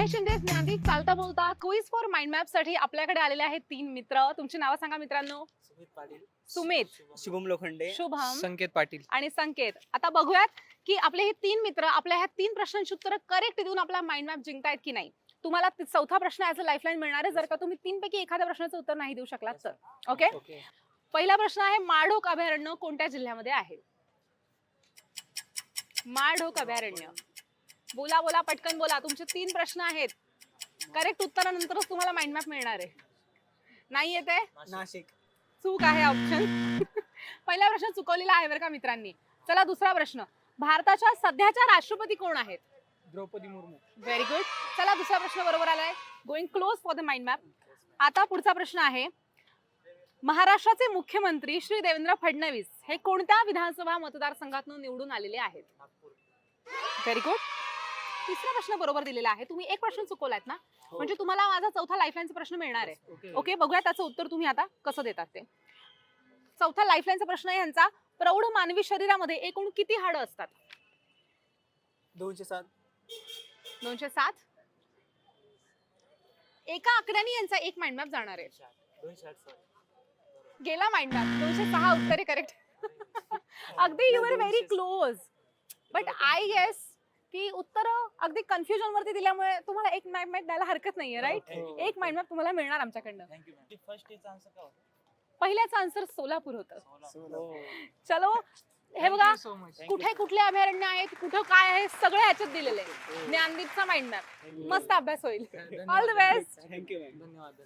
महेश शिंदे ज्ञानदीप चालता बोलता quiz for mind map साठी आपल्याकडे आलेले आहेत 3 मित्र. तुमची नावं सांगा मित्रांनो. सुमित पाटील, सुमित, शुभम लोखंडे, शुभम संकेत पाटील. आणि संकेत. आता बघूयात की आपले हे 3 मित्र आपल्या ह्या 3 प्रश्नांची उत्तरं करेक्ट देऊन आपला माइंड मॅप जिंकतायत की नाही. तुम्हाला चौथा प्रश्न ॲज अ लाईफलाईन मिळणार आहे जर का तुम्ही 3 पैकी एखाद्या प्रश्नाचं उत्तर नाही देऊ शकलात तर. ओके. पहिला प्रश्न आहे, माळढोक अभयारण्य कोणत्या जिल्ह्यामध्ये आहे? माळढोक अभयारण्य. बोला बोला, पटकन बोला. तुमचे 3 प्रश्न आहेत. करेक्ट उत्तरानंतरच तुम्हाला माइंड मॅप मिळणार आहे. नाही येते? नाशिक. चूक आहे ऑप्शन. पहिला प्रश्न चुकवलेला आहे बरं का मित्रांनी. चला दुसरा प्रश्न. भारताच्या सध्याच्या राष्ट्रपती कोण आहेत? द्रौपदी मुर्मू. Very good. चला दुसरा प्रश्न बरोबर आलाय. Going close for the mind map. आता पुढचा प्रश्न आहे, महाराष्ट्राचे मुख्यमंत्री श्री देवेंद्र फडणवीस हे कोणत्या विधानसभा मतदारसंघातून निवडून आलेले आहेत? Very good. तिसरा प्रश्न बरोबर दिलेला आहे. तुम्ही एक प्रश्न चुकवलात ना, म्हणजे तुम्हाला माझा चौथा लाईफलाईनचा प्रश्न मिळणार आहे. ओके, बघूया त्याचं उत्तर तुम्ही आता कसं देतात ते. चौथा लाईफलाईनचा प्रश्न आहे यांचा, प्रौढ मानवी शरीरामध्ये एकूण किती हाडं असतात? 207. 207. एका आकड्याने यांचा एक माइंड मॅप जाणार आहे. 208. गेला माइंड मॅप. 206 उत्तरे करेक्ट. अगदी you are very close. But I guess की उत्तर अगदी कन्फ्युजन वरती दिल्यामुळे तुम्हाला एक माइंड मॅप द्यायला हरकत नाहीये, राईट? एक माइंड मॅप तुम्हाला मिळणार आमच्याकडनं. फर्स्ट इज आन्सर काय होता? पहिल्याचं आन्सर सोलापूर होतं. चलो, हे बघा कुठे कुठले अभयारण्य आहेत, कुठं काय आहे, सगळे ह्याच्यात दिलेले आहे. ज्ञानदीपचा माइंड मॅप. मस्त अभ्यास होईल. All the best. थँक्यू. धन्यवाद.